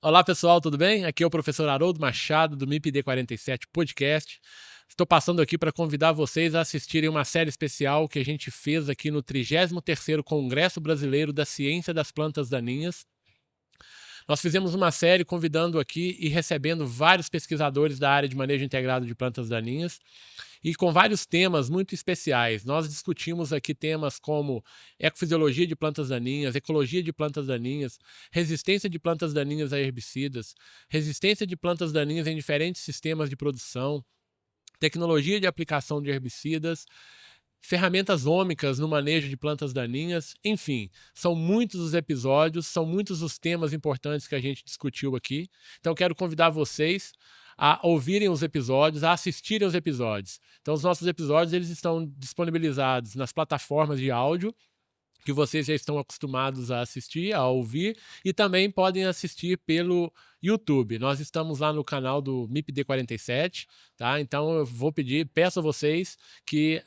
Olá pessoal, tudo bem? Aqui é o professor Haroldo Machado do MIPD 47 Podcast. Estou passando aqui para convidar vocês a assistirem uma série especial que a gente fez aqui no 33º Congresso Brasileiro da Ciência das Plantas Daninhas. Nós fizemos uma série convidando aqui e recebendo vários pesquisadores da área de manejo integrado de plantas daninhas e com vários temas muito especiais. Nós discutimos aqui temas como ecofisiologia de plantas daninhas, ecologia de plantas daninhas, resistência de plantas daninhas a herbicidas, resistência de plantas daninhas em diferentes sistemas de produção, tecnologia de aplicação de herbicidas, ferramentas ômicas no manejo de plantas daninhas, enfim, são muitos os episódios, são muitos os temas importantes que a gente discutiu aqui. Então quero convidar vocês a ouvirem os episódios, a assistirem os episódios. Então os nossos episódios eles estão disponibilizados nas plataformas de áudio, que vocês já estão acostumados a assistir, a ouvir, e também podem assistir pelo YouTube. Nós estamos lá no canal do MIPD 47, tá? Então eu vou peço a vocês que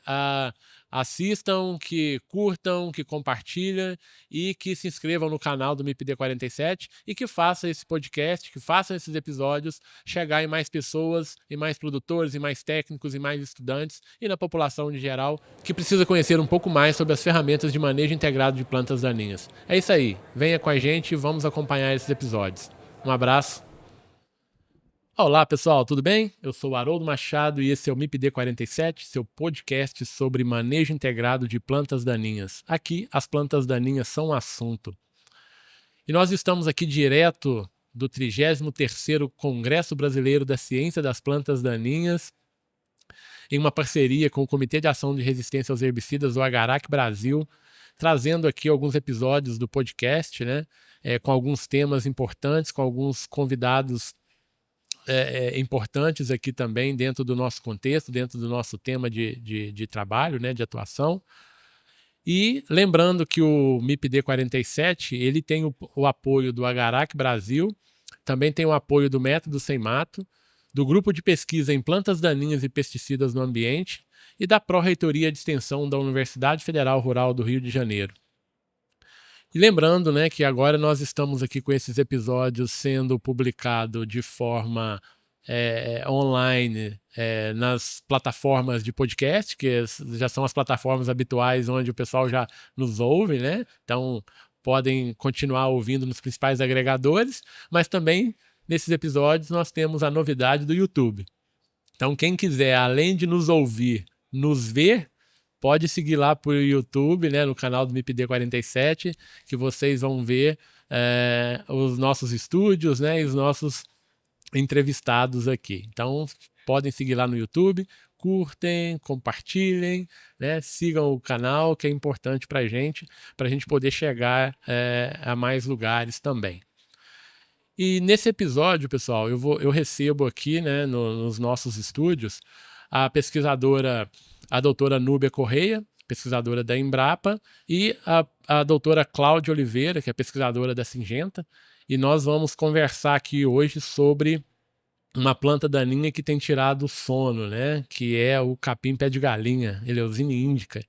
assistam, que curtam, que compartilhem e que se inscrevam no canal do MIPD 47 e que façam esse podcast, que façam esses episódios chegar em mais pessoas, em mais produtores, em mais técnicos, em mais estudantes e na população em geral que precisa conhecer um pouco mais sobre as ferramentas de manejo integrado de plantas daninhas. É isso aí, venha com a gente e vamos acompanhar esses episódios. Um abraço. Olá pessoal, tudo bem? Eu sou o Haroldo Machado e esse é o MIPD 47, seu podcast sobre manejo integrado de plantas daninhas. Aqui as plantas daninhas são um assunto. E nós estamos aqui direto do 33º Congresso Brasileiro da Ciência das Plantas Daninhas, em uma parceria com o Comitê de Ação de Resistência aos Herbicidas, o Agarac Brasil, trazendo aqui alguns episódios do podcast, né? Com alguns temas importantes, com alguns convidados importantes aqui também dentro do nosso contexto, dentro do nosso tema de trabalho, né, de atuação. E lembrando que o MIPD 47 ele tem o apoio do Agarac Brasil, também tem o apoio do Método Sem Mato, do Grupo de Pesquisa em Plantas Daninhas e Pesticidas no Ambiente e da Pró-Reitoria de Extensão da Universidade Federal Rural do Rio de Janeiro. E lembrando, né, que agora nós estamos aqui com esses episódios sendo publicados de forma online nas plataformas de podcast, que já são as plataformas habituais onde o pessoal já nos ouve, né? Então podem continuar ouvindo nos principais agregadores, mas também nesses episódios nós temos a novidade do YouTube. Então quem quiser, além de nos ouvir, nos ver, pode seguir lá para o YouTube, né, no canal do MIPD 47, que vocês vão ver os nossos estúdios, né, e os nossos entrevistados aqui. Então, podem seguir lá no YouTube, curtem, compartilhem, né, sigam o canal, que é importante para a gente poder chegar a mais lugares também. E nesse episódio, pessoal, eu recebo aqui, né, nos nossos estúdios, a pesquisadora, a doutora Núbia Correia, pesquisadora da Embrapa, e a doutora Cláudia Oliveira, que é pesquisadora da Syngenta, e nós vamos conversar aqui hoje sobre uma planta daninha que tem tirado o sono, né, que é o capim-pé de galinha, Eleusine indica,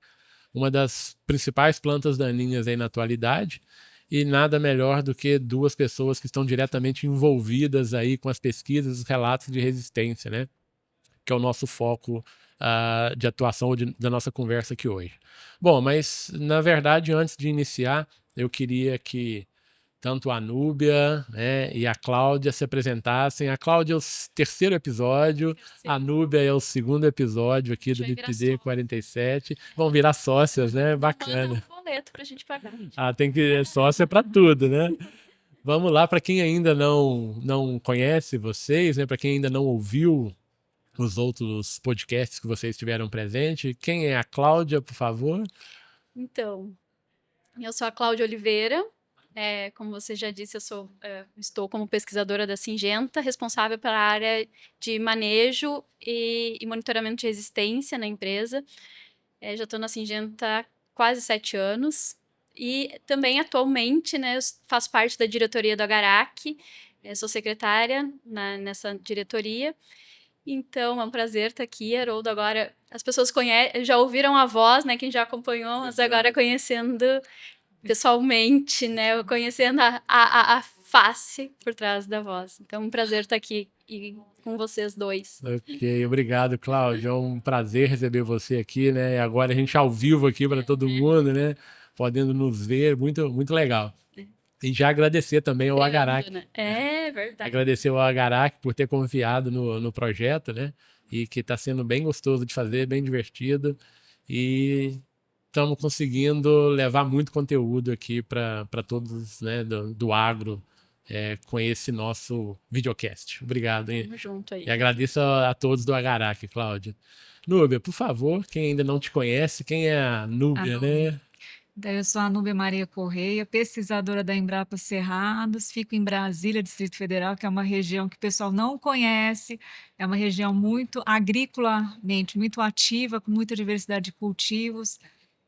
uma das principais plantas daninhas aí na atualidade, e nada melhor do que duas pessoas que estão diretamente envolvidas aí com as pesquisas, os relatos de resistência, né, que é o nosso foco de atuação da nossa conversa aqui hoje. Bom, mas na verdade, antes de iniciar, eu queria que tanto a Núbia, né, e a Cláudia se apresentassem. A Cláudia é o terceiro episódio, a Núbia é o segundo episódio aqui do MIPD 47. Vão virar sócias, né? Bacana. Manda um boleto pra gente pagar. Tem que ser sócia para tudo, né? Vamos lá, para quem ainda não conhece vocês, né, para quem ainda não ouviu os outros podcasts que vocês tiveram presente, quem é a Cláudia, por favor? Então, eu sou a Cláudia Oliveira. Como você já disse, estou como pesquisadora da Syngenta, responsável pela área de manejo e monitoramento de resistência na empresa. Já estou na Syngenta há quase 7 anos. E também, atualmente, né, eu faço parte da diretoria do Agarac, sou secretária nessa diretoria. Então, é um prazer estar aqui, Haroldo. Agora, as pessoas já ouviram a voz, né? Quem já acompanhou, mas agora conhecendo pessoalmente, né? Conhecendo a face por trás da voz. Então, um prazer estar aqui e com vocês dois. Ok, obrigado, Cláudio. É um prazer receber você aqui, né? E agora a gente ao vivo aqui para todo mundo, né? Podendo nos ver, muito, muito legal. E já agradecer também ao Agarac. Né? É verdade. Agradecer ao Agarac por ter confiado no projeto, né? E que está sendo bem gostoso de fazer, bem divertido. E estamos conseguindo levar muito conteúdo aqui para todos, né, do agro, com esse nosso videocast. Obrigado, hein? Tamo junto aí. E agradeço a todos do Agarac, Cláudia. Núbia, por favor, quem ainda não te conhece, quem é a Núbia, né? Eu sou a Núbia Maria Correia, pesquisadora da Embrapa Cerrados, fico em Brasília, Distrito Federal, que é uma região que o pessoal não conhece, é uma região muito agriculamente, muito ativa, com muita diversidade de cultivos.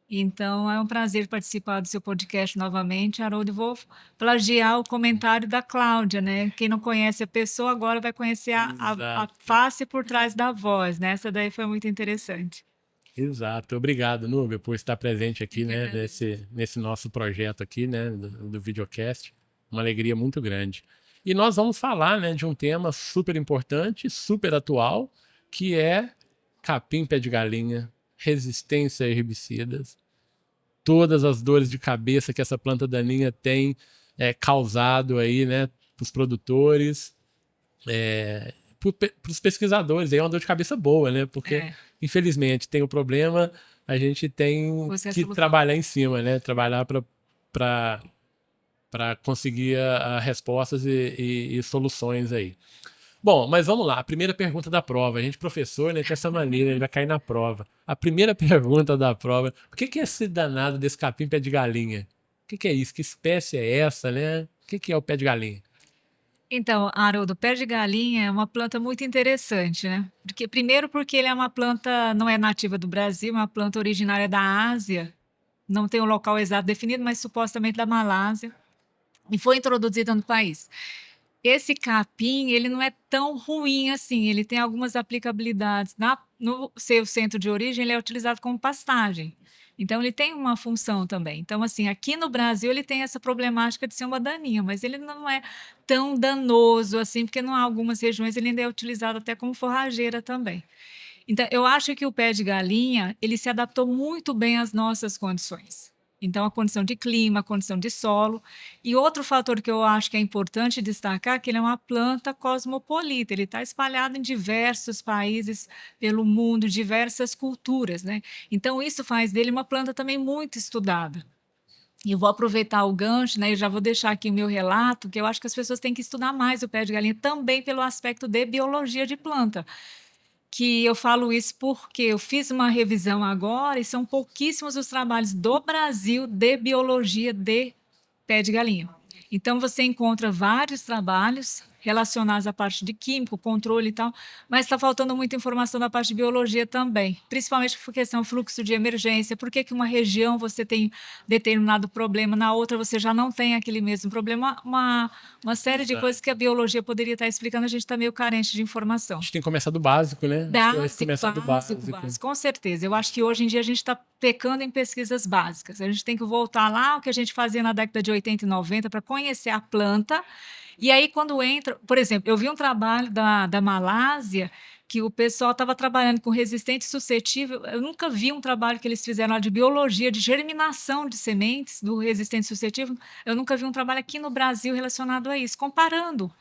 Então, é um prazer participar do seu podcast novamente, Haroldo. Vou plagiar o comentário da Cláudia, né? Quem não conhece a pessoa agora vai conhecer a face por trás da voz, né? Essa daí foi muito interessante. Exato. Obrigado, Núbia, por estar presente aqui, né, nesse nosso projeto aqui, né, do videocast. Uma alegria muito grande. E nós vamos falar, né, de um tema super importante, super atual, que é capim pé de galinha, resistência a herbicidas, todas as dores de cabeça que essa planta daninha tem causado aí, né, para os produtores, para os pesquisadores. É uma dor de cabeça boa, né, porque infelizmente tem o problema, a gente tem que trabalhar em cima, né, trabalhar para conseguir respostas e soluções aí. Bom, mas vamos lá. A primeira pergunta da prova. A gente, professor, né, tem essa maneira, ele vai cair na prova. A primeira pergunta da prova: o que é esse danado desse capim pé de galinha? O que é isso? Que espécie é essa, né? O que é o pé de galinha? Então, Haroldo, pé de galinha é uma planta muito interessante, né? Primeiro porque ele é uma planta, não é nativa do Brasil, é uma planta originária da Ásia. Não tem o local exato definido, mas supostamente da Malásia. E foi introduzida no país. Esse capim, ele não é tão ruim assim, ele tem algumas aplicabilidades. No seu centro de origem, ele é utilizado como pastagem. Então, ele tem uma função também. Então, assim, aqui no Brasil, ele tem essa problemática de ser uma daninha, mas ele não é tão danoso assim, porque em algumas regiões ele ainda é utilizado até como forrageira também. Então, eu acho que o pé de galinha, ele se adaptou muito bem às nossas condições. Então, a condição de clima, a condição de solo. E outro fator que eu acho que é importante destacar é que ele é uma planta cosmopolita, ele está espalhado em diversos países pelo mundo, diversas culturas, né? Então, isso faz dele uma planta também muito estudada. E eu vou aproveitar o gancho, né? E já vou deixar aqui o meu relato, que eu acho que as pessoas têm que estudar mais o pé de galinha, também pelo aspecto de biologia de planta. Que eu falo isso porque eu fiz uma revisão agora e são pouquíssimos os trabalhos do Brasil de biologia de pé de galinha. Então, você encontra vários trabalhos relacionados à parte de químico, controle e tal, mas está faltando muita informação da parte de biologia também, principalmente por questão fluxo de emergência, por que uma região você tem determinado problema, na outra você já não tem aquele mesmo problema, uma série de coisas que a biologia poderia estar explicando, a gente está meio carente de informação. A gente tem que começar do básico, né? Básico, com certeza. Eu acho que hoje em dia a gente está pecando em pesquisas básicas. A gente tem que voltar lá ao que a gente fazia na década de 80 e 90 para conhecer a planta. E aí, quando entra... Por exemplo, eu vi um trabalho da Malásia que o pessoal estava trabalhando com resistente suscetível. Eu nunca vi um trabalho que eles fizeram lá de biologia, de germinação de sementes do resistente suscetível. Eu nunca vi um trabalho aqui no Brasil relacionado a isso, comparando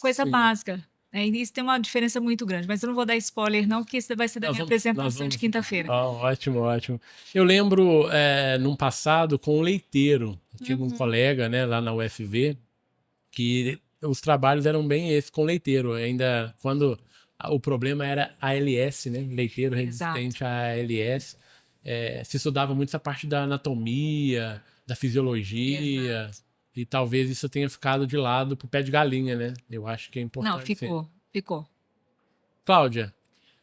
coisa básica. E isso tem uma diferença muito grande, mas eu não vou dar spoiler não, porque isso vai ser da minha apresentação de quinta-feira. Ótimo, ótimo. Eu lembro, num passado, com o leiteiro, tive um colega, né, lá na UFV, que os trabalhos eram bem esses, com leiteiro, ainda quando o problema era ALS, né, leiteiro resistente a ALS, se estudava muito essa parte da anatomia, da fisiologia... Exato. E talvez isso tenha ficado de lado pro pé de galinha, né? Eu acho que é importante. Não, ficou. Cláudia,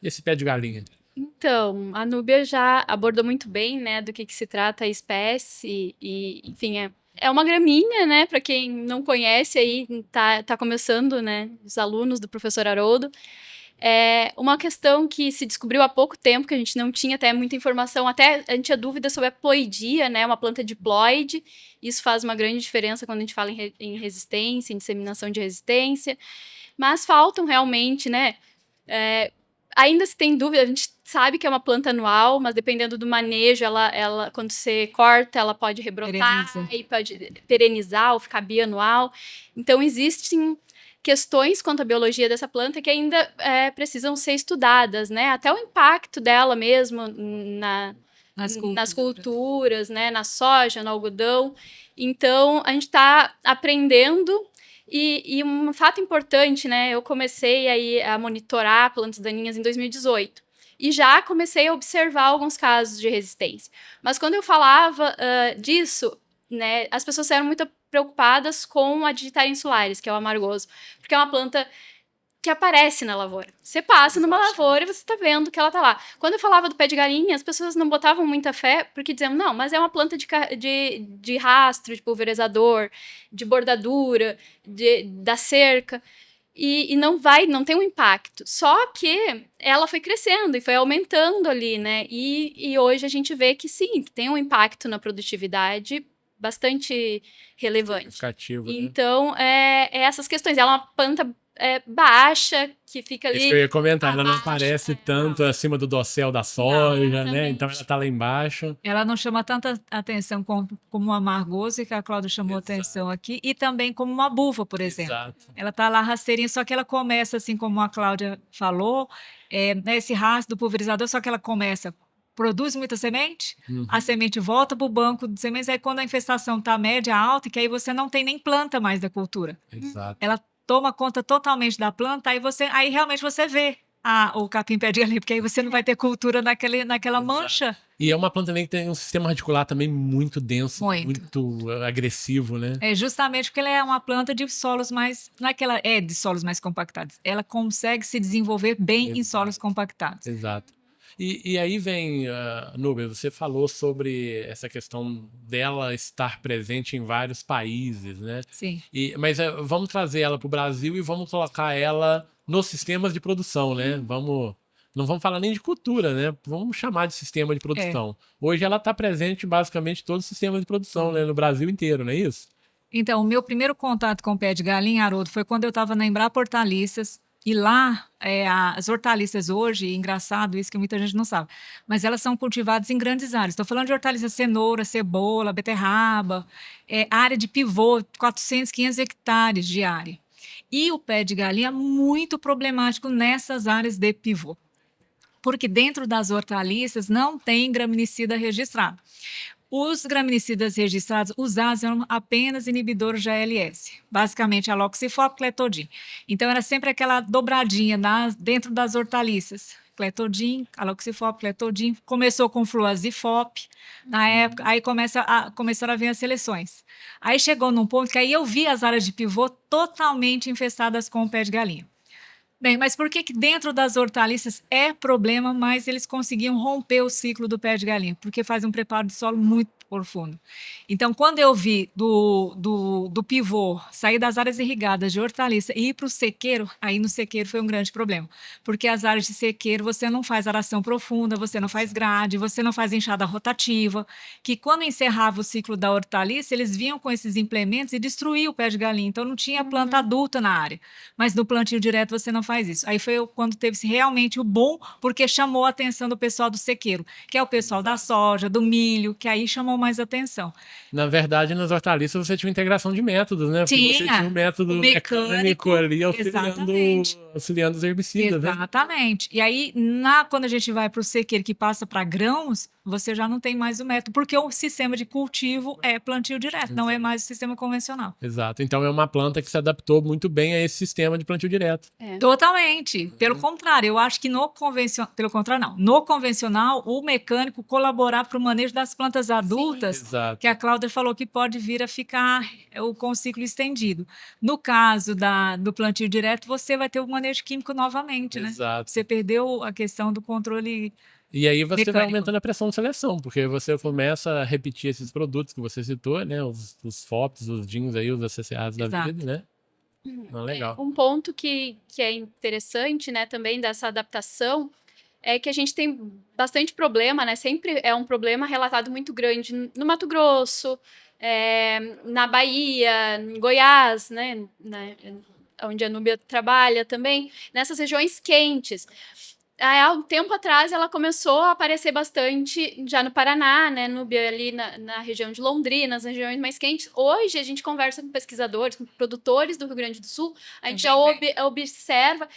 e esse pé de galinha? Então, a Núbia já abordou muito bem, né, do que se trata a espécie e, enfim, é uma graminha, né, para quem não conhece aí, tá começando, né, os alunos do professor Haroldo. Uma questão que se descobriu há pouco tempo, que a gente não tinha até muita informação, até a gente tinha dúvida sobre a ploidia, né? Uma planta diploide. Isso faz uma grande diferença quando a gente fala em resistência, em disseminação de resistência. Mas faltam realmente, né? Ainda se tem dúvida, a gente sabe que é uma planta anual, mas dependendo do manejo, ela quando você corta, ela pode rebrotar, e pode perenizar ou ficar bianual. Então, existem questões quanto à biologia dessa planta que ainda precisam ser estudadas, né? Até o impacto dela mesmo nas culturas, né? Na soja, no algodão. Então, a gente está aprendendo. E um fato importante, né? Eu comecei aí a monitorar plantas daninhas em 2018. E já comecei a observar alguns casos de resistência. Mas quando eu falava disso, né, as pessoas eram muito preocupadas com a Digitaria insularis, que é o amargoso, porque é uma planta que aparece na lavoura. Você passa numa lavoura e você está vendo que ela está lá. Quando eu falava do pé de galinha, as pessoas não botavam muita fé, porque diziam, não, mas é uma planta de rastro, de pulverizador, de bordadura, da cerca, e não tem um impacto. Só que ela foi crescendo e foi aumentando ali, né? E hoje a gente vê que sim, que tem um impacto na produtividade bastante relevante. Então, essas questões. Ela é uma planta baixa, que fica ali... Isso que eu ia comentar, ela não aparece tanto acima do dossel da soja, né? Então ela tá lá embaixo. Ela não chama tanta atenção como uma amargoso, que a Cláudia chamou atenção aqui, e também como uma buva, por exemplo. Exato. Ela tá lá rasteirinha, só que ela começa, assim como a Cláudia falou, esse rastro do pulverizador, só que ela começa... Produz muita semente, a semente volta para o banco de sementes, aí quando a infestação está média, alta, que aí você não tem nem planta mais da cultura. Exato. Ela toma conta totalmente da planta, aí realmente você vê o capim-pé de galinha, porque aí você não vai ter cultura naquela mancha. E é uma planta também que tem um sistema radicular também muito denso, muito agressivo, né? É justamente porque ela é uma planta de solos mais... Não é que ela é de solos mais compactados, ela consegue se desenvolver bem em solos compactados. Exato. E aí vem, Núbia, você falou sobre essa questão dela estar presente em vários países, né? Sim. Mas vamos trazer ela para o Brasil e vamos colocar ela nos sistemas de produção, né? Não vamos falar nem de cultura, né? Vamos chamar de sistema de produção. Hoje ela está presente em basicamente todos os sistemas de produção, né? No Brasil inteiro, não é isso? Então, o meu primeiro contato com o pé de galinha, Haroldo, foi quando eu estava na Embrapa Hortaliças. E lá, as hortaliças hoje, engraçado isso que muita gente não sabe, mas elas são cultivadas em grandes áreas. Estou falando de hortaliças cenoura, cebola, beterraba, área de pivô, 400, 500 hectares de área. E o pé de galinha é muito problemático nessas áreas de pivô, porque dentro das hortaliças não tem graminicida registrado. Os graminicidas registrados usados eram apenas inibidores de ALS, basicamente aloxifop, cletodin. Então era sempre aquela dobradinha dentro das hortaliças. Cletodin, aloxifop, cletodin. Começou com fluazifop na época, aí começaram a vir as seleções. Aí chegou num ponto que aí eu vi as áreas de pivô totalmente infestadas com o pé de galinha. Bem, mas por que dentro das hortaliças é problema, mas eles conseguiam romper o ciclo do pé de galinha? Porque faz um preparo de solo muito profundo. Então, quando eu vi do pivô sair das áreas irrigadas de hortaliça e ir para o sequeiro, aí no sequeiro foi um grande problema. Porque as áreas de sequeiro você não faz aração profunda, você não faz grade, você não faz enxada rotativa, que quando encerrava o ciclo da hortaliça, eles vinham com esses implementos e destruíam o pé de galinha. Então, não tinha planta adulta na área. Mas no plantio direto você não faz isso. Aí foi quando teve-se realmente o boom, porque chamou a atenção do pessoal do sequeiro, que é o pessoal da soja, do milho, que aí chamou mais atenção. Na verdade, nas hortaliças você tinha integração de métodos, né? Porque você tinha um método mecânico ali auxiliando os herbicidas, né? Exatamente. E aí, quando a gente vai para o sequeiro que passa para grãos, você já não tem mais o método, porque o sistema de cultivo é plantio direto, não é mais o sistema convencional. Exato. Então é uma planta que se adaptou muito bem a esse sistema de plantio direto. Totalmente. Pelo contrário, eu acho que no convencional, pelo contrário não, no convencional, o mecânico colaborar para o manejo das plantas adultas, que a Cláudia falou que pode vir a ficar com o ciclo estendido. No caso do plantio direto, você vai ter o manejo químico novamente, né? Exato. Você perdeu a questão do controle. E aí você mecânico. Vai aumentando a pressão de seleção, porque você começa a repetir esses produtos que você citou, né? Os FOPs, os DINs aí, os ACCAs da vida, né? Legal. Um ponto que é interessante, né, também dessa adaptação é que a gente tem bastante problema, né? Sempre é um problema relatado muito grande no Mato Grosso, na Bahia, em Goiás, né? Onde a Núbia trabalha também, nessas regiões quentes. Há um tempo atrás ela começou a aparecer bastante já no Paraná, né, Núbia ali na região de Londrina, nas regiões mais quentes. Hoje a gente conversa com pesquisadores, com produtores do Rio Grande do Sul, a gente já observa,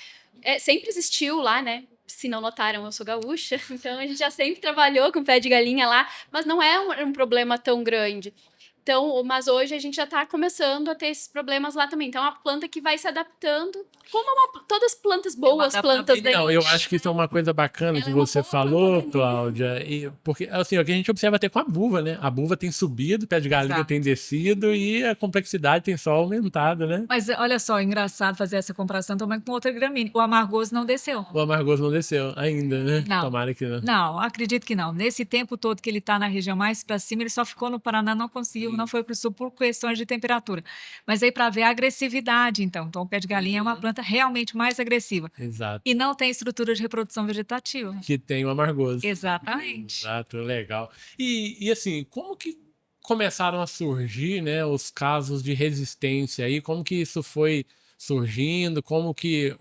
sempre existiu lá, né? Se não notaram, eu sou gaúcha, então a gente já sempre trabalhou com pé de galinha lá, mas não é um problema tão grande. Então, mas hoje a gente já está começando a ter esses problemas lá também. Então, é uma planta que vai se adaptando, como todas as plantas boas, plantas da Então, eu acho que isso é uma coisa bacana que você falou, Cláudia, porque assim, o que a gente observa até com a buva, né? A buva tem subido, o pé de galinha tem descido e a complexidade tem só aumentado, né? Mas olha só, engraçado fazer essa comparação também com outra gramínea. O amargoso não desceu. O amargoso não desceu ainda, né? Não. Tomara que não. Não, acredito que não. Nesse tempo todo que ele está na região mais para cima, ele só ficou no Paraná, não conseguiu, não foi para o sul por questões de temperatura. Mas aí para ver a agressividade, então. Então, o pé de galinha é uma planta realmente mais agressiva. Exato. E não tem estrutura de reprodução vegetativa. Que tem o amargoso. Exatamente. Exato, legal. E assim, como que começaram a surgir, né, os casos de resistência aí? Como que isso foi surgindo? Como que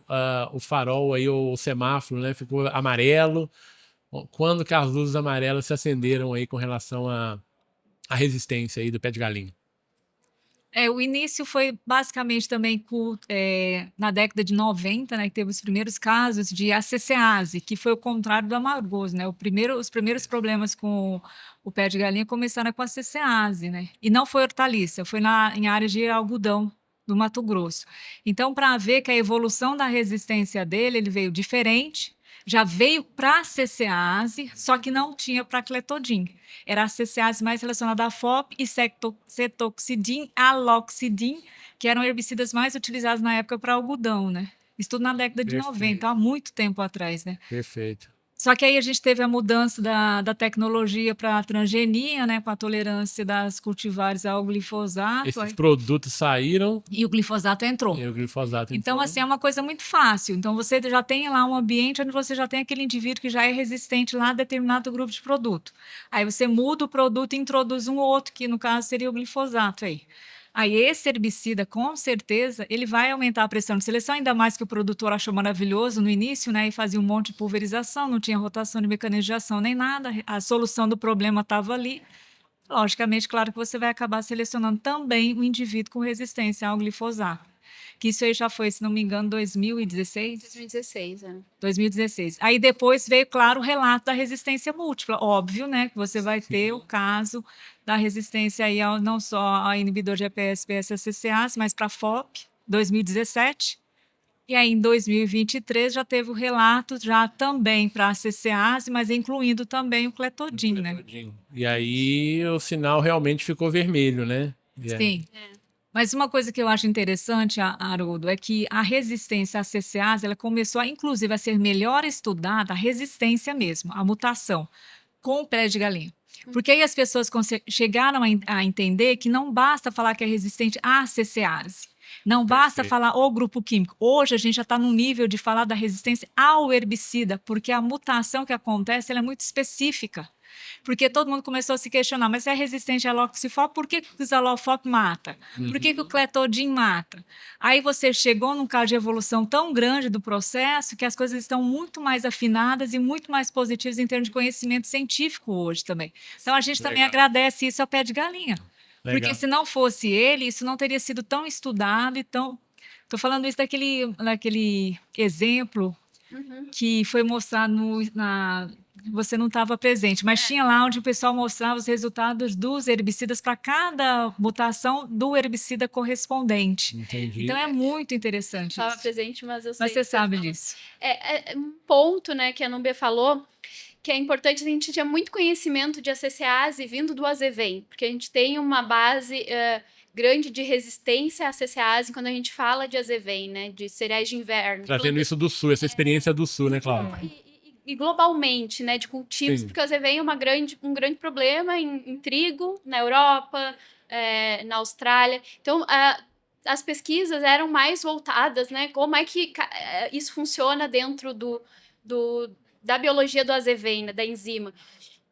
o farol aí, o semáforo, né, ficou amarelo? Quando que as luzes amarelas se acenderam aí com relação à resistência aí do pé de galinha? O início foi basicamente também na década de 90, né, que teve os primeiros casos de acecease, que foi o contrário do amargoso, né? Os primeiros problemas com o pé de galinha começaram com a acecease, né? E não foi hortaliça, foi em áreas de algodão do Mato Grosso. Então, para ver que a evolução da resistência dele, ele veio diferente, já veio para a cecease, só que não tinha para clethodim. Era a cecease mais relacionada a FOP e cetoxidin, aloxidin, que eram herbicidas mais utilizados na época para algodão, né? Isso tudo na década de 90, há muito tempo atrás, né? Perfeito. Só que aí a gente teve a mudança da tecnologia para a transgenia, né, com a tolerância das cultivares ao glifosato. Esses produtos saíram. E o glifosato entrou. Então, assim, é uma coisa muito fácil. Então, você já tem lá um ambiente onde você já tem aquele indivíduo que já é resistente lá a determinado grupo de produto. Aí você muda o produto e introduz um outro, que no caso seria o glifosato aí. Aí esse herbicida, com certeza, ele vai aumentar a pressão de seleção, ainda mais que o produtor achou maravilhoso no início, né? E fazia um monte de pulverização, não tinha rotação de mecanização nem nada, a solução do problema estava ali. Logicamente, claro que você vai acabar selecionando também o indivíduo com resistência ao glifosato. Que isso aí já foi, se não me engano, 2016? 2016, 2016. Aí depois veio, claro, o relato da resistência múltipla. Óbvio, né, que você vai ter o caso da resistência aí não só ao inibidor de EPS, PSACCase, mas para FOP, 2017. E aí, em 2023, já teve o relato já também para a CCase, mas incluindo também o clethodim, né? E aí o sinal realmente ficou vermelho, né? Sim. Mas uma coisa que eu acho interessante, Haroldo, é que a resistência à CCase, ela começou, inclusive, a ser melhor estudada, a resistência mesmo, a mutação, com o pé de galinha. Porque aí as pessoas chegaram a entender que não basta falar que é resistente à CCase. Não basta falar o grupo químico. Hoje a gente já está no nível de falar da resistência ao herbicida, porque a mutação que acontece ela é muito específica. Porque todo mundo começou a se questionar, mas se é resistente a aloxifop, por que o xalofop mata? Por que o clethodim mata? Aí você chegou num caso de evolução tão grande do processo que as coisas estão muito mais afinadas e muito mais positivas em termos de conhecimento científico hoje também. Então a gente também agradece isso ao pé de galinha. Porque se não fosse ele, isso não teria sido tão estudado e tão... Estou falando isso daquele exemplo que foi mostrado você não estava presente, mas tinha lá onde o pessoal mostrava os resultados dos herbicidas para cada mutação do herbicida correspondente. Entendi. Então é muito interessante. Estava presente, mas eu sei. Mas você sabe disso. É um ponto, né, que a Núbia falou, que é importante, a gente tinha muito conhecimento de ACCase vindo do azevém, porque a gente tem uma base grande de resistência à ACCase quando a gente fala de azevém, né, de cereais de inverno. Trazendo isso do sul, essa experiência do sul, né, Cláudia? E globalmente, né, de cultivos, porque o azevém é um grande problema em trigo, na Europa, na Austrália. Então, as pesquisas eram mais voltadas, né? Como é que isso funciona dentro da biologia do azevém, né, da enzima.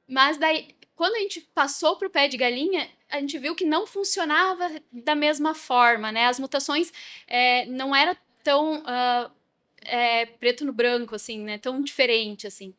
Mas daí, quando a gente passou para o pé de galinha, a gente viu que não funcionava da mesma forma, né? As mutações não eram tão preto no branco, assim, né? Tão diferente, assim.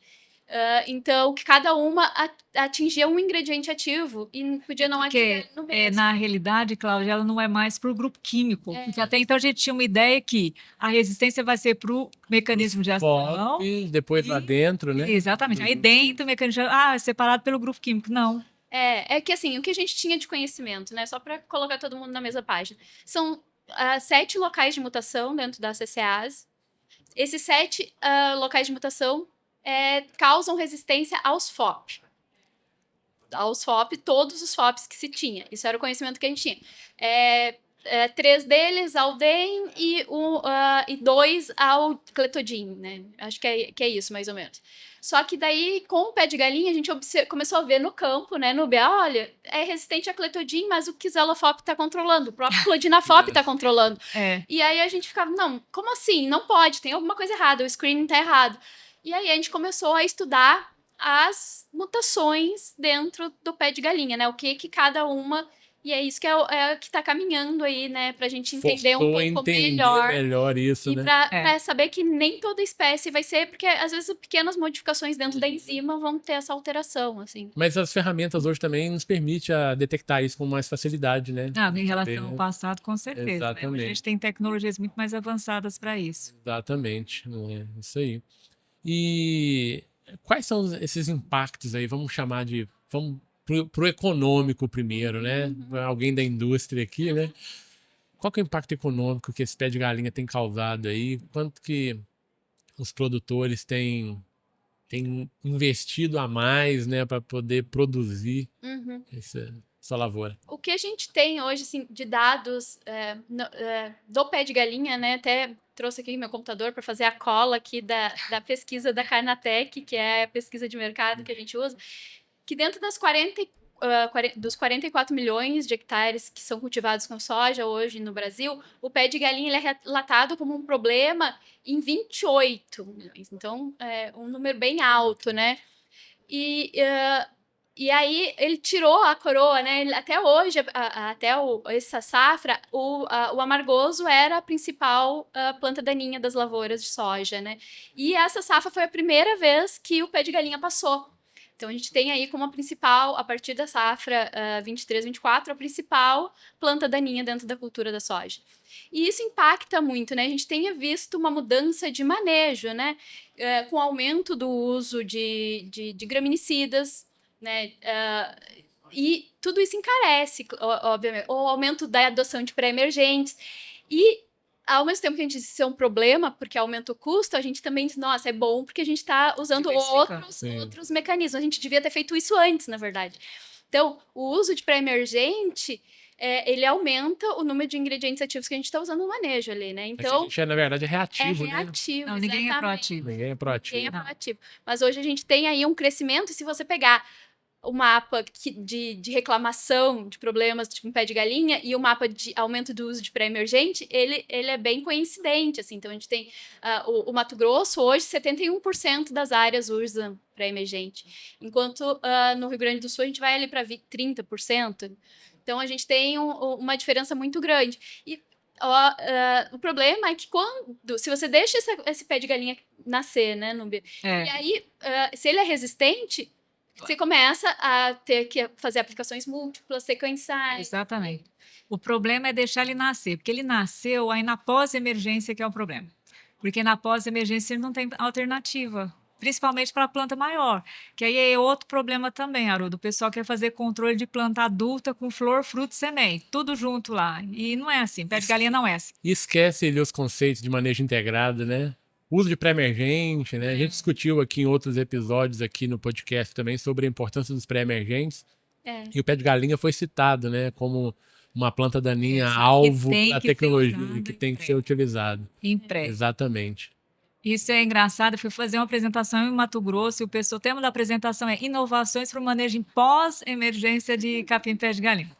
Então, que cada uma atingia um ingrediente ativo e podia não atingir no mesmo. Na realidade, Cláudia, ela não é mais para o grupo químico. Porque até então a gente tinha uma ideia que a resistência vai ser para o mecanismo de ação. Depois lá dentro, né? Exatamente. Aí dentro o mecanismo de ação, é separado pelo grupo químico. Não. É que assim, o que a gente tinha de conhecimento, né? Só para colocar todo mundo na mesma página. São 7 locais de mutação dentro da CCase. Esses 7 locais de mutação causam resistência aos FOP. Aos FOP, todos os FOPs que se tinha. Isso era o conhecimento que a gente tinha. 3 deles ao DEM e 2 ao cletodin, né? Acho que é isso, mais ou menos. Só que daí, com o pé de galinha, a gente começou a ver no campo, né, no BA, olha, é resistente a cletodin, mas o Kizela-FOP está controlando, o próprio Clodina-FOP está controlando. E aí a gente ficava, não, como assim? Não pode, tem alguma coisa errada, o screening está errado. E aí a gente começou a estudar as mutações dentro do pé de galinha, né? O que cada uma... E é isso que que está caminhando aí, né? Pra gente entender um pouco melhor isso, e né? Pra saber que nem toda espécie vai ser, porque às vezes pequenas modificações dentro da enzima vão ter essa alteração, assim. Mas as ferramentas hoje também nos permitem detectar isso com mais facilidade, né? Em relação ao passado, com certeza. Exatamente. Né? Hoje a gente tem tecnologias muito mais avançadas para isso. Exatamente, isso aí. E quais são esses impactos aí? Vamos chamar de... Pro econômico primeiro, né? Alguém da indústria aqui, né? Qual que é o impacto econômico que esse pé de galinha tem causado aí? Quanto que os produtores têm investido a mais, né, para poder produzir essa lavoura? O que a gente tem hoje, assim, de dados do pé de galinha, né? Até trouxe aqui meu computador para fazer a cola aqui da pesquisa da Carnatec, que é a pesquisa de mercado que a gente usa, que dentro dos 44 milhões de hectares que são cultivados com soja hoje no Brasil, o pé de galinha ele é relatado como um problema em 28 milhões. Então, é um número bem alto, né? E aí ele tirou a coroa, né? Até hoje, essa safra, o amargoso era a principal planta daninha das lavouras de soja, né? E essa safra foi a primeira vez que o pé de galinha passou. Então, a gente tem aí como a principal, a partir da safra 23, 24, a principal planta daninha dentro da cultura da soja. E isso impacta muito, né? A gente tem visto uma mudança de manejo, né? Com o aumento do uso de graminicidas, né? E tudo isso encarece, obviamente. O aumento da adoção de pré-emergentes. E ao mesmo tempo que a gente diz que isso é um problema, porque aumenta o custo, a gente também diz, nossa, é bom porque a gente está usando outros mecanismos. A gente devia ter feito isso antes, na verdade. Então, o uso de pré-emergente, ele aumenta o número de ingredientes ativos que a gente está usando no manejo ali, né? Então, a gente na verdade, é reativo, né? Não, ninguém é proativo. Ninguém é proativo. Mas hoje a gente tem aí um crescimento, e se você pegar o mapa de reclamação de problemas tipo um pé de galinha e o mapa de aumento do uso de pré-emergente, ele é bem coincidente, assim. Então, a gente tem o Mato Grosso, hoje, 71% das áreas usam pré-emergente, enquanto no Rio Grande do Sul a gente vai ali para 30%. Então, a gente tem uma diferença muito grande. E o problema é que se você deixa esse pé de galinha nascer, né, Núbia? E aí, se ele é resistente, você começa a ter que fazer aplicações múltiplas, sequenciais. Exatamente. O problema é deixar ele nascer, porque ele nasceu aí na pós-emergência que é o problema. Porque na pós-emergência ele não tem alternativa, principalmente para a planta maior. Que aí é outro problema também, Haroldo. O pessoal quer fazer controle de planta adulta com flor, fruto e semente, tudo junto lá. E não é assim, pé de galinha não é assim. E esquece ali os conceitos de manejo integrado, né? Uso de pré-emergente, né? A gente discutiu aqui em outros episódios aqui no podcast também sobre a importância dos pré-emergentes. E o pé de galinha foi citado, né? Como uma planta daninha alvo da tecnologia que tem que ser utilizado. Em pré. Exatamente. Isso é engraçado. Eu fui fazer uma apresentação em Mato Grosso e o tema da apresentação é inovações para o manejo em pós-emergência de capim pé de galinha.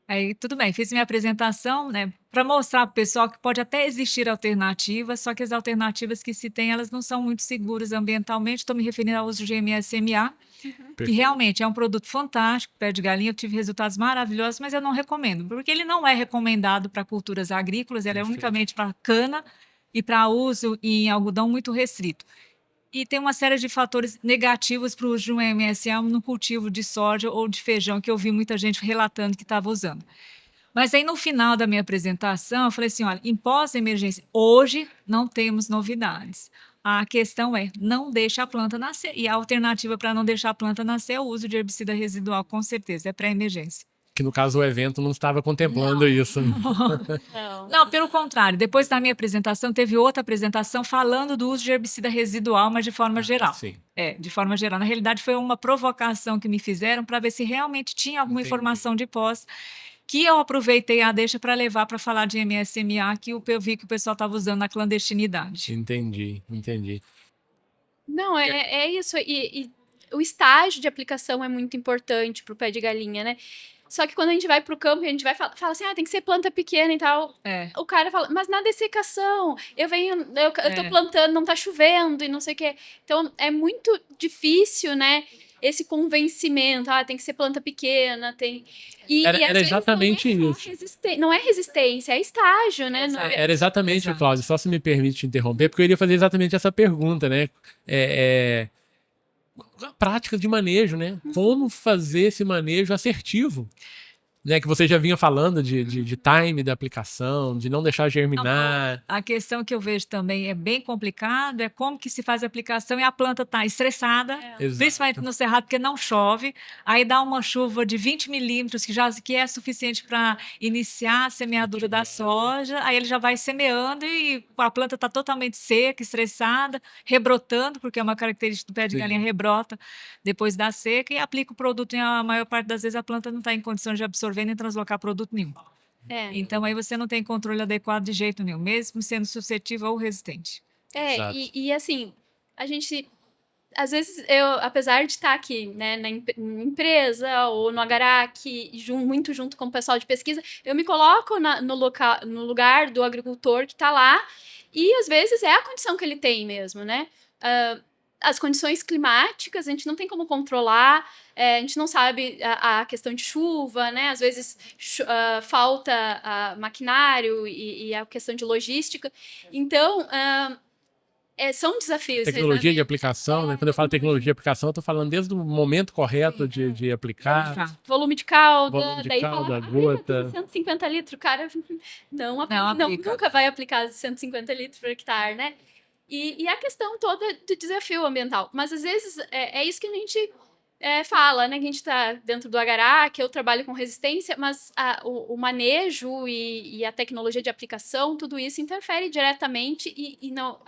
Aí, tudo bem, fiz minha apresentação, né, para mostrar para o pessoal que pode até existir alternativas, só que as alternativas que se tem, elas não são muito seguras ambientalmente. Estou me referindo ao uso de MSMA, que Perfeito. realmente é um produto fantástico, pé de galinha, eu tive resultados maravilhosos, mas eu não recomendo, porque ele não é recomendado para culturas agrícolas, ele é Perfeito. unicamente para cana e para uso em algodão muito restrito. E tem uma série de fatores negativos para o uso de um MSA no cultivo de soja ou de feijão, que eu vi muita gente relatando que estava usando. Mas aí, no final da minha apresentação, eu falei assim: olha, em pós-emergência, hoje não temos novidades. A questão é, não deixa a planta nascer. E a alternativa para não deixar a planta nascer é o uso de herbicida residual, com certeza, é pré-emergência. Que no caso o evento não estava contemplando isso. Não. Não, pelo contrário, depois da minha apresentação, teve outra apresentação falando do uso de herbicida residual, mas de forma geral. Sim. De forma geral. Na realidade, foi uma provocação que me fizeram para ver se realmente tinha alguma Entendi. informação de pós, que eu aproveitei a deixa para levar para falar de MSMA, que eu vi que o pessoal estava usando na clandestinidade. Entendi. Não, é isso. E o estágio de aplicação é muito importante para o pé de galinha, né? Só que quando a gente vai para o campo e a gente vai fala assim, tem que ser planta pequena e tal. O cara fala, mas na dessecação, eu tô plantando, não tá chovendo e não sei o quê. Então, é muito difícil, né? Esse convencimento, tem que ser planta pequena, tem... Era às vezes exatamente não é só isso. não é resistência, é estágio, né? Era exatamente, Exato. Cláudio, só se me permite te interromper, porque eu iria fazer exatamente essa pergunta, né? Prática de manejo, né? Como fazer esse manejo assertivo? Né, que você já vinha falando de time da aplicação, de não deixar germinar. A questão que eu vejo também é bem complicada, é como que se faz a aplicação e a planta está estressada, principalmente no cerrado, porque não chove, aí dá uma chuva de 20 milímetros, que é suficiente para iniciar a semeadura da soja, aí ele já vai semeando e a planta está totalmente seca, estressada, rebrotando, porque é uma característica do pé de galinha, rebrota depois da seca, e aplica o produto, e a maior parte das vezes a planta não está em condições de absorver nem translocar produto nenhum. Então, aí você não tem controle adequado de jeito nenhum, mesmo sendo suscetível ou resistente. E assim, a gente... Às vezes, apesar de estar aqui, né, na empresa ou no Agarac, muito junto com o pessoal de pesquisa, eu me coloco no lugar do agricultor que está lá e, às vezes, é a condição que ele tem mesmo, né? As condições climáticas, a gente não tem como controlar, a gente não sabe a questão de chuva, né? Às vezes falta maquinário e a questão de logística. Então, são desafios. Tecnologia de aplicação, né? Quando eu falo tecnologia de aplicação, eu estou falando desde o momento correto de aplicar. Volume de calda, gota. 150 litros, cara, nunca vai aplicar 150 litros por hectare, né? E a questão toda do desafio ambiental. Mas, às vezes, é isso que a gente fala, né? Que a gente está dentro do Agarac, eu trabalho com resistência, mas o manejo e a tecnologia de aplicação, tudo isso interfere diretamente e não...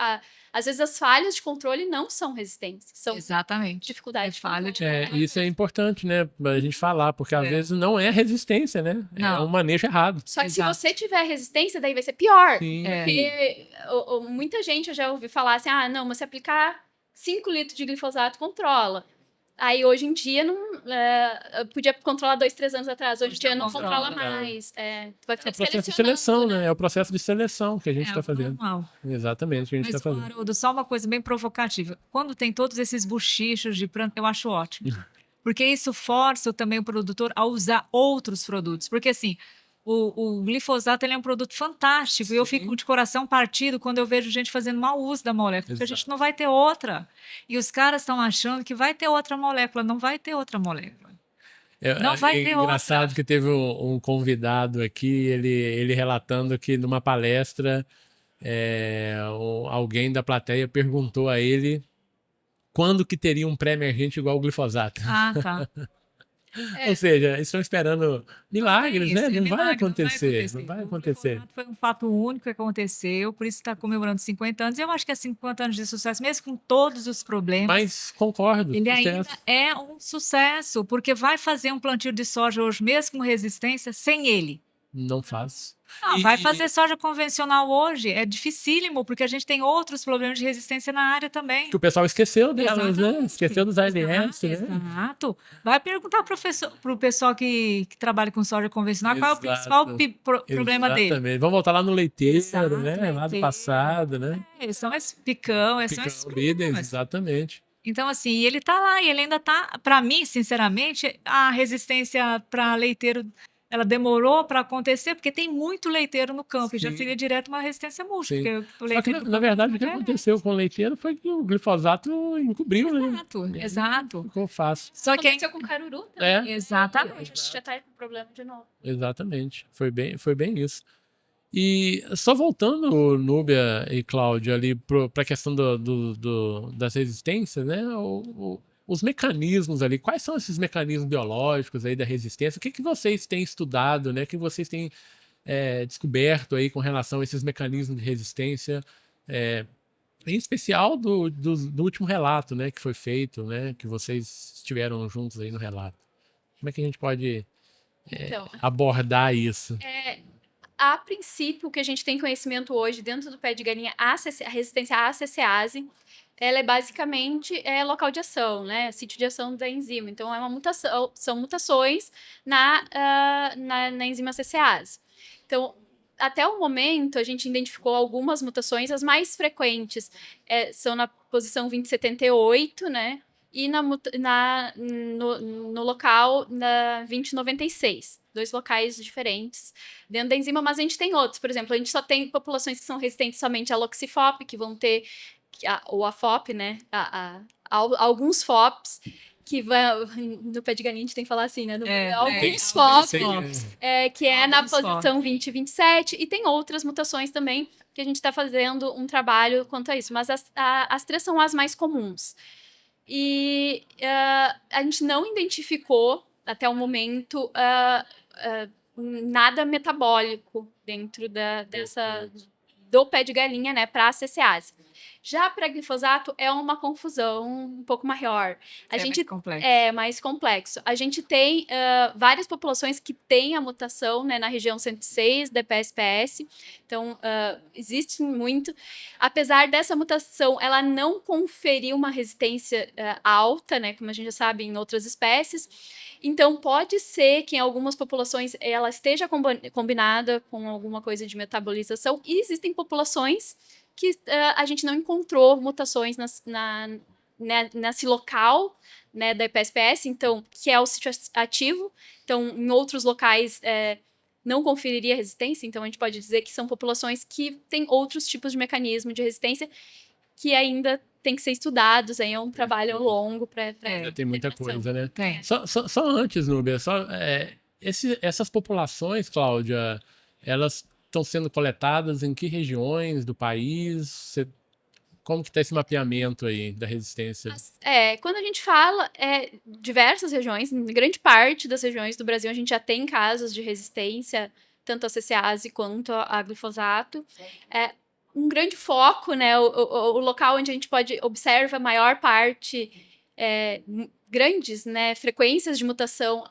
às vezes, as falhas de controle não são resistência, são dificuldades. Isso é importante, né? A gente falar, porque às vezes não é resistência, né? Não. É um manejo errado. Só que se você tiver resistência, daí vai ser pior. Sim. Porque muita gente, eu já ouvi falar assim, não, mas se aplicar 5 litros de glifosato, controla. Aí, hoje em dia, podia controlar 2, 3 anos atrás. Hoje em dia, não controla mais. Vai É o processo de seleção, né? É o processo de seleção que a gente está fazendo. Normal. Exatamente, o que a gente está fazendo. Haroldo, só uma coisa bem provocativa. Quando tem todos esses buchichos de planta, eu acho ótimo. Porque isso força também o produtor a usar outros produtos. Porque, assim, o glifosato ele é um produto fantástico. E eu fico de coração partido quando eu vejo gente fazendo mau uso da molécula. Porque a gente não vai ter outra. E os caras estão achando que vai ter outra molécula. Não vai ter outra molécula. Não vai ter engraçado outra. que teve um convidado aqui, ele relatando que numa palestra alguém da plateia perguntou a ele quando que teria um pré-emergente igual ao glifosato. Tá. Ou seja, eles estão esperando milagres, né? Não vai acontecer. O foi um fato único que aconteceu, por isso está comemorando 50 anos. Eu acho que é 50 anos de sucesso, mesmo com todos os problemas. Mas concordo. Ele ainda é um sucesso, porque vai fazer um plantio de soja hoje, mesmo com resistência, sem ele. Não faz. Vai fazer soja convencional hoje, é dificílimo, porque a gente tem outros problemas de resistência na área também. Que o pessoal esqueceu delas, né? Exatamente. Esqueceu dos ALS, né? Exato. Vai perguntar para o pessoal que trabalha com soja convencional qual é o principal problema dele. Exatamente. Vamos voltar lá no leiteiro, Exato, né? Lá do leiteiro. passado, né? São esses picão, são Picão, esses líderes, problemas. exatamente. Então, assim, ele tá lá e ele ainda tá. Para mim, sinceramente, a resistência para leiteiro, ela demorou para acontecer, porque tem muito leiteiro no campo, e já Sim. seria direto uma resistência múltipla. Sim. Porque o Só que, leiteiro na verdade, o que aconteceu com o leiteiro foi que o glifosato encobriu, né? Exato. Ficou fácil. Só que Aconteceu com caruru também. exatamente. A gente já tá com problema de novo. Exatamente. Foi bem isso. E só voltando, Núbia e Cláudia, ali para a questão das resistências, né? Os mecanismos ali, quais são esses mecanismos biológicos aí da resistência? O que vocês têm estudado, né? O que vocês têm descoberto aí com relação a esses mecanismos de resistência, em especial do último relato, né? Que foi feito, né? Que vocês estiveram juntos aí no relato. Como é que a gente pode abordar isso? A princípio, o que a gente tem conhecimento hoje dentro do pé de galinha, a resistência à CCase, ela é basicamente local de ação, né? Sítio de ação da enzima. Então, é uma mutação, são mutações na enzima CCase. Então, até o momento, a gente identificou algumas mutações, as mais frequentes são na posição 2078, né? E no local na 2096. 2 locais diferentes dentro da enzima, mas a gente tem outros. Por exemplo, a gente só tem populações que são resistentes somente à Loxifop, que vão ter, ou a FOP, né? Alguns FOPs, que no pé de galinha a gente tem que falar assim, né? Alguns FOPs, que na posição 2027, e tem outras mutações também, que a gente está fazendo um trabalho quanto a isso. Mas as 3 são as mais comuns. E a gente não identificou, até o momento, nada metabólico dentro do pé de galinha, né, para a CCase. Já para glifosato é uma confusão um pouco maior. Mais complexo. A gente tem várias populações que têm a mutação, né, na região 106 da PSPS. Então, existe muito. Apesar dessa mutação, ela não conferiu uma resistência alta, né, como a gente já sabe em outras espécies. Então, pode ser que em algumas populações ela esteja combinada com alguma coisa de metabolização. E existem populações que a gente não encontrou mutações nesse local, né, da PSPS, então, que é o sítio ativo. Então, em outros locais não conferiria resistência. Então, a gente pode dizer que são populações que têm outros tipos de mecanismo de resistência que ainda tem que ser estudados, aí é um trabalho longo para tem muita coisa, né? Tem. Só antes, Núbia, essas populações, Cláudia, elas estão sendo coletadas em que regiões do país? Como que está esse mapeamento aí da resistência? Quando a gente fala diversas regiões, em grande parte das regiões do Brasil, a gente já tem casos de resistência, tanto a CCase quanto a glifosato. Um grande foco, né, o local onde a gente observa a maior parte, grandes, né, frequências de mutação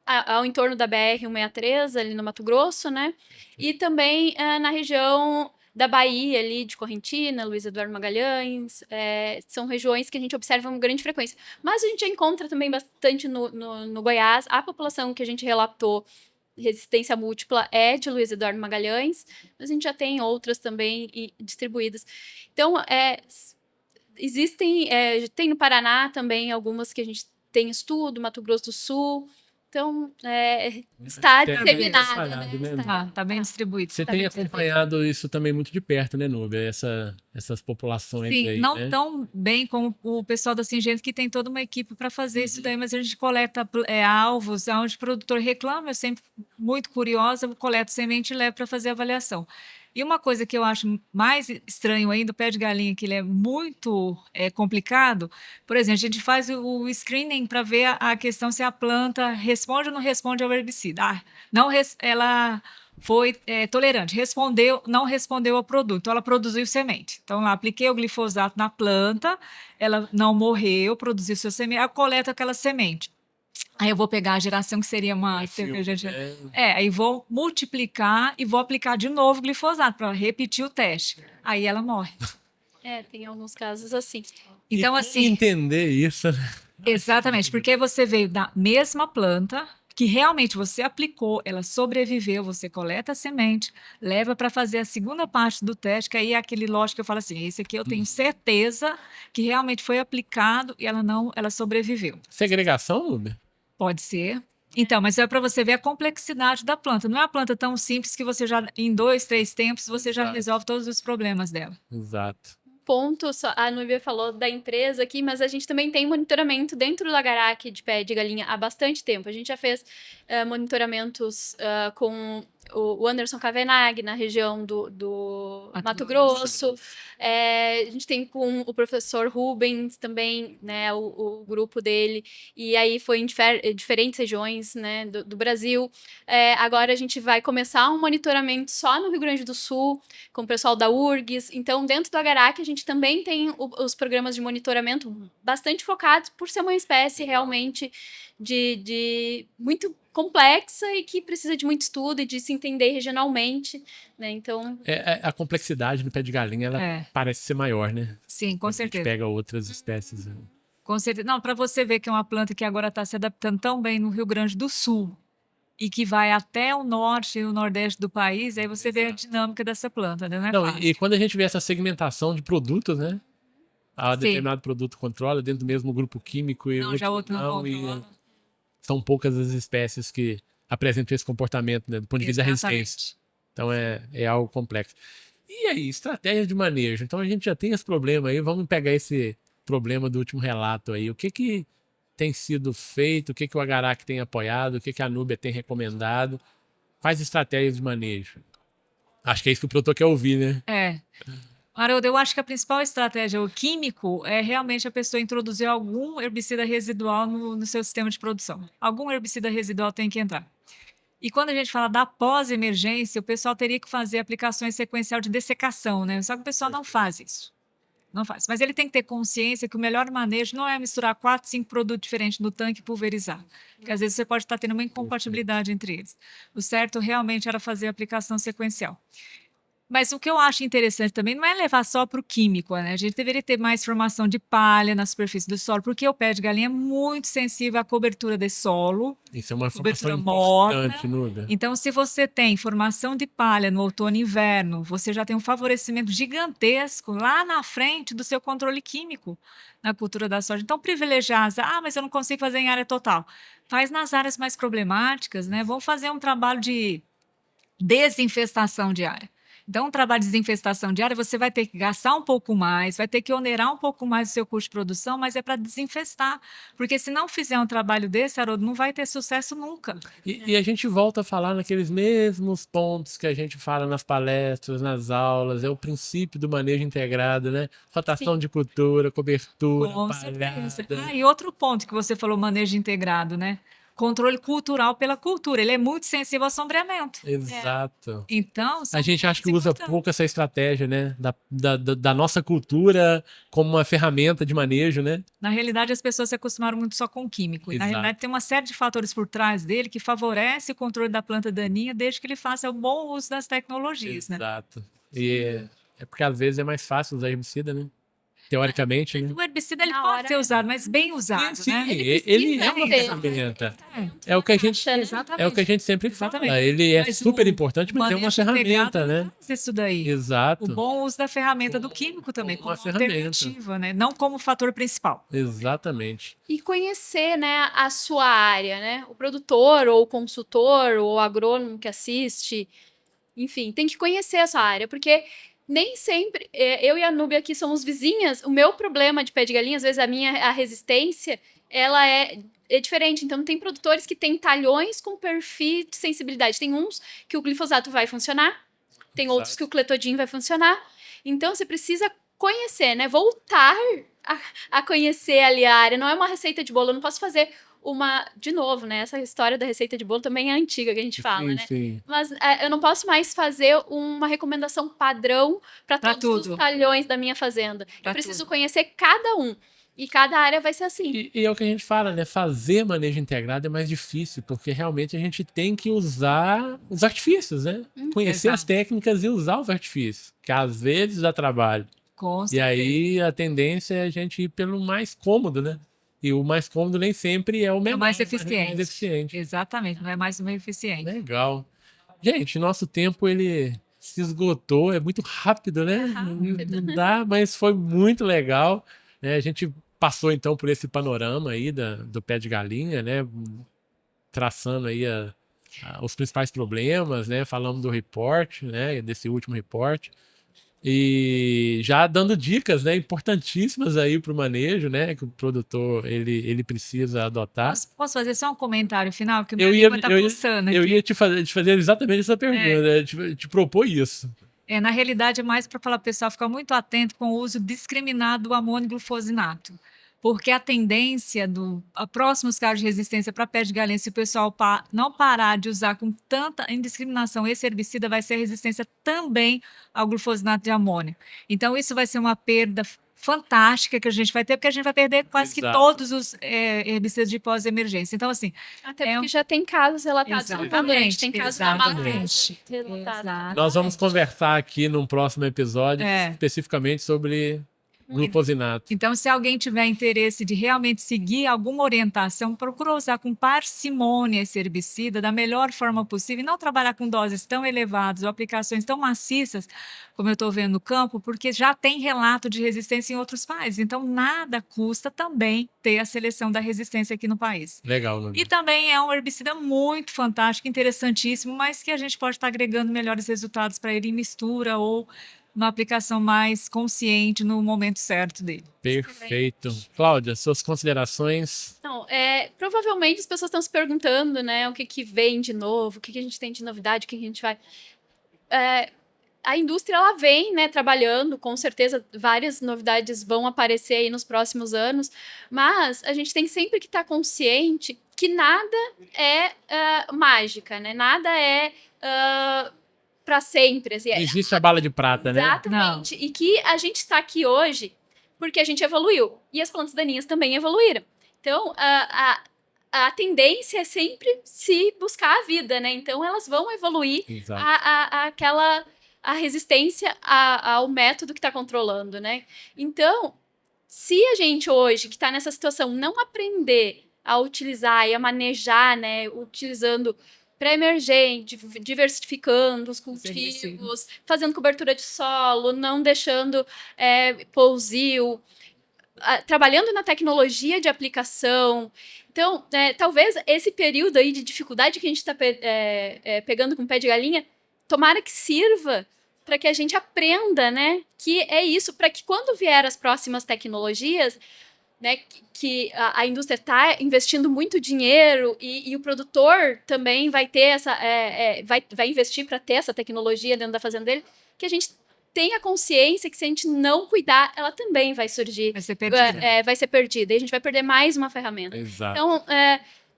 ao entorno da BR-163, ali no Mato Grosso, né, e também na região da Bahia, ali de Correntina, Luiz Eduardo Magalhães, são regiões que a gente observa com grande frequência. Mas a gente já encontra também bastante no Goiás. A população que a gente relatou resistência múltipla é de Luiz Eduardo Magalhães, mas a gente já tem outras também distribuídas. Então, existem, tem no Paraná também algumas que a gente tem estudo, Mato Grosso do Sul. Então, está disseminado, né? Está bem distribuído. Você tem acompanhado isso também muito de perto, né, Núbia? Essas populações aí, não tão bem como o pessoal da Syngenta, que tem toda uma equipe para fazer isso daí, mas a gente coleta alvos, onde o produtor reclama, eu sempre muito curiosa, eu coleto semente e levo para fazer avaliação. E uma coisa que eu acho mais estranho ainda, o pé de galinha, que ele é muito complicado, por exemplo, a gente faz o screening para ver a questão se a planta responde ou não responde ao herbicida. Ela foi tolerante, não respondeu ao produto, então ela produziu semente. Então, lá apliquei o glifosato na planta, ela não morreu, produziu sua semente, ela coleta aquela semente. Aí eu vou pegar a geração que seria uma cerveja. Aí vou multiplicar e vou aplicar de novo glifosato para repetir o teste. Aí ela morre. Tem alguns casos assim. Então, assim. Entender isso, né? Exatamente, porque você veio da mesma planta, que realmente você aplicou, ela sobreviveu, você coleta a semente, leva para fazer a segunda parte do teste, que aí é aquele lote que eu falo assim, esse aqui eu tenho certeza que realmente foi aplicado e ela sobreviveu. Segregação, Uber? Pode ser. Então, mas é para você ver a complexidade da planta. Não é uma planta tão simples que você já, em 2, 3 tempos, você já resolve todos os problemas dela. Exato. Ponto, a Núbia falou da empresa aqui, mas a gente também tem monitoramento dentro do Agarac de pé de galinha há bastante tempo. A gente já fez monitoramentos com o Anderson Cavenaghi na região do Mato Grosso. A gente tem com o professor Rubens também, né, o grupo dele. E aí foi em diferentes regiões, né, do Brasil. Agora a gente vai começar um monitoramento só no Rio Grande do Sul, com o pessoal da URGS. Então, dentro do Agarac, a gente também tem os programas de monitoramento bastante focados por ser uma espécie realmente de muito complexa e que precisa de muito estudo e de se entender regionalmente, né? Então... A complexidade do pé de galinha, ela parece ser maior, né? Sim, com certeza. A gente pega outras espécies. Com certeza. Não, para você ver que é uma planta que agora está se adaptando tão bem no Rio Grande do Sul e que vai até o norte e o nordeste do país, aí você vê a dinâmica dessa planta, né? Não é fácil. E quando a gente vê essa segmentação de produtos, né? Determinado produto controla dentro do mesmo grupo químico e outro não. São poucas as espécies que apresentam esse comportamento, né, do ponto de vista da resistência. Então é algo complexo. E aí, estratégia de manejo. Então a gente já tem esse problema aí, vamos pegar esse problema do último relato aí. O que tem sido feito, o que o Agarac tem apoiado, o que a Núbia tem recomendado? Quais estratégias de manejo? Acho que é isso que o produtor quer ouvir, né? Haroldo, eu acho que a principal estratégia, o químico, é realmente a pessoa introduzir algum herbicida residual no seu sistema de produção. Algum herbicida residual tem que entrar. E quando a gente fala da pós-emergência, o pessoal teria que fazer aplicações sequencial de dessecação, né? Só que o pessoal não faz isso. Não faz. Mas ele tem que ter consciência que o melhor manejo não é misturar 4, 5 produtos diferentes no tanque e pulverizar. Porque às vezes você pode estar tendo uma incompatibilidade entre eles. O certo realmente era fazer a aplicação sequencial. Mas o que eu acho interessante também não é levar só para o químico, né? A gente deveria ter mais formação de palha na superfície do solo, porque o pé de galinha é muito sensível à cobertura de solo. Isso é uma informação importante, Núbia. Então, se você tem formação de palha no outono e inverno, você já tem um favorecimento gigantesco lá na frente do seu controle químico na cultura da soja. Então, privilegiar, mas eu não consigo fazer em área total. Faz nas áreas mais problemáticas, né? Vamos fazer um trabalho de desinfestação de área. Então, um trabalho de desinfestação diária, você vai ter que gastar um pouco mais, vai ter que onerar um pouco mais o seu custo de produção, mas é para desinfestar. Porque se não fizer um trabalho desse, Haroldo, não vai ter sucesso nunca. E a gente volta a falar naqueles mesmos pontos que a gente fala nas palestras, nas aulas, é o princípio do manejo integrado, né? Rotação de cultura, cobertura, palhada. E outro ponto que você falou, manejo integrado, né? Controle cultural pela cultura. Ele é muito sensível ao sombreamento. Exato. Então, a gente acha que usa pouco essa estratégia, né? Da nossa cultura como uma ferramenta de manejo, né? Na realidade, as pessoas se acostumaram muito só com o químico. E, na realidade, tem uma série de fatores por trás dele que favorece o controle da planta daninha desde que ele faça o bom uso das tecnologias, né? Exato. E é porque às vezes é mais fácil usar herbicida, né? Teoricamente, né? O herbicida ele pode ser usado, mas bem usado, sim, né? Ele é uma ferramenta. É o que a gente sempre fala. Ele é super importante, mas é uma ferramenta, né? Isso daí. Exato. O bom uso da ferramenta do químico também, como alternativa, né? Não como fator principal. Exatamente. E conhecer, né, a sua área, né? O produtor, ou o consultor, ou o agrônomo que assiste, enfim, tem que conhecer a sua área, porque nem sempre, eu e a Núbia aqui somos vizinhas, o meu problema de pé de galinha, às vezes a resistência, ela é diferente. Então, tem produtores que têm talhões com perfil de sensibilidade. Tem uns que o glifosato vai funcionar, tem outros que o cletodin vai funcionar. Então, você precisa conhecer, né? Voltar a conhecer ali a área. Não é uma receita de bolo, eu não posso fazer de novo, né? Essa história da receita de bolo também é antiga que a gente fala, né? Sim. Mas eu não posso mais fazer uma recomendação padrão para todos os talhões da minha fazenda. Eu preciso conhecer cada um. E cada área vai ser assim. E é o que a gente fala, né? Fazer manejo integrado é mais difícil, porque realmente a gente tem que usar os artifícios, né? Conhecer as Exato. técnicas e usar os artifícios, que às vezes dá trabalho. Com E certeza. aí a tendência é a gente ir pelo mais cômodo, né? E o mais cômodo nem sempre é o É melhor, o mais mais eficiente. eficiente. Exatamente, não é mais uma eficiente. Legal. Gente, nosso tempo ele se esgotou, é muito rápido, né? Não dá, mas foi muito legal, né? A gente passou então por esse panorama aí do pé de galinha, né? Traçando aí os principais problemas, né? Falamos do report, né? Desse último report. E já dando dicas, né, importantíssimas aí para o manejo, né, que o produtor ele precisa adotar. Posso fazer só um comentário final? Que o Eu meu ia, língua tá eu ia, pulsando eu aqui. ia te fazer exatamente essa pergunta, né, te propor isso. Na realidade, é mais para falar para o pessoal ficar muito atento com o uso discriminado do amônio glufosinato. Porque a tendência a próximos casos de resistência para pé de galinha, se o pessoal não parar de usar com tanta indiscriminação esse herbicida, vai ser a resistência também ao glufosinato de amônio. Então, isso vai ser uma perda fantástica que a gente vai ter, porque a gente vai perder quase que Exato. todos os herbicidas de pós-emergência. Então, assim, Até porque já tem casos relatados no mundo, né? A gente tem casos da Exatamente. Malásia relatados. Nós vamos conversar aqui num próximo episódio É. especificamente sobre glufosinato. Então, se alguém tiver interesse de realmente seguir alguma orientação, procura usar com parcimônia esse herbicida da melhor forma possível e não trabalhar com doses tão elevadas ou aplicações tão maciças, como eu estou vendo no campo, porque já tem relato de resistência em outros países. Então, nada custa também ter a seleção da resistência aqui no país. Legal, Nuno. E também é um herbicida muito fantástico, interessantíssimo, mas que a gente pode estar agregando melhores resultados para ele em mistura ou uma aplicação mais consciente no momento certo dele. Perfeito. Cláudia, suas considerações? Não, provavelmente as pessoas estão se perguntando, né, o que vem de novo, o que a gente tem de novidade, o que a gente vai... A indústria, ela vem, né, trabalhando, com certeza várias novidades vão aparecer aí nos próximos anos, mas a gente tem sempre que estar consciente que nada é mágica, né, nada é... para sempre. Assim, Existe a bala de prata, né? Exatamente. E que a gente está aqui hoje porque a gente evoluiu. E as plantas daninhas também evoluíram. Então, a tendência é sempre se buscar a vida, né? Então, elas vão evoluir a resistência ao método que está controlando, né? Então, se a gente hoje, que está nessa situação, não aprender a utilizar e a manejar, né? Utilizando pré-emergente, diversificando os cultivos, fazendo cobertura de solo, não deixando pousio, trabalhando na tecnologia de aplicação. Então, talvez esse período aí de dificuldade que a gente está pegando com o pé de galinha, tomara que sirva para que a gente aprenda, né, que é isso, para que quando vier as próximas tecnologias, né, que a indústria está investindo muito dinheiro e o produtor também vai ter vai investir para ter essa tecnologia dentro da fazenda dele, que a gente tenha consciência que se a gente não cuidar, ela também vai surgir. Vai ser perdida. Vai ser perdida. E a gente vai perder mais uma ferramenta. Exato. Então,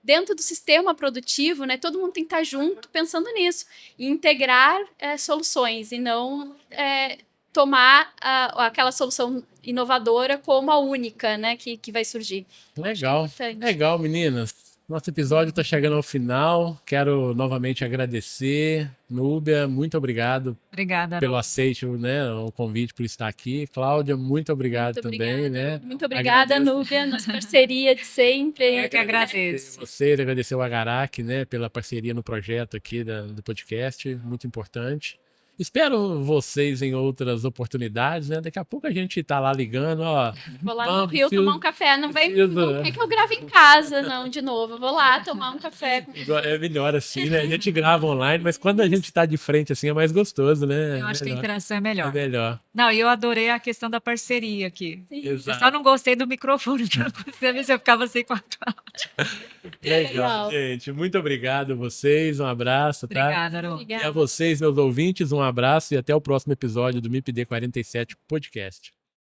dentro do sistema produtivo, né, todo mundo tem que estar junto pensando nisso. E integrar soluções e não... tomar aquela solução inovadora como a única, né, que vai surgir. Legal, legal, meninas. Nosso episódio está chegando ao final. Quero novamente agradecer. Núbia, muito obrigado. Obrigada, pelo aceite, né, o convite por estar aqui. Cláudia, muito obrigado também, né? Muito obrigada, Núbia, nossa parceria de sempre. Eu que agradeço. Você, agradecer o Agarac, né, pela parceria no projeto aqui do podcast, muito importante. Espero vocês em outras oportunidades, né? Daqui a pouco a gente tá lá ligando, ó. Vou lá no Rio tomar um café. Não quer que eu grave em casa, não, de novo. Eu vou lá tomar um café. É melhor assim, né? A gente grava online, mas quando a gente tá de frente assim é mais gostoso, né? Eu acho que a interação é melhor. É melhor. Não, e eu adorei a questão da parceria aqui. Exato. Eu só não gostei do microfone, pra ver se eu ficava sem quatro áudios. Legal, gente. Muito obrigado a vocês. Um abraço, tá? Obrigada, Aron. E a vocês, meus ouvintes, um abraço e até o próximo episódio do MIPD 47 Podcast.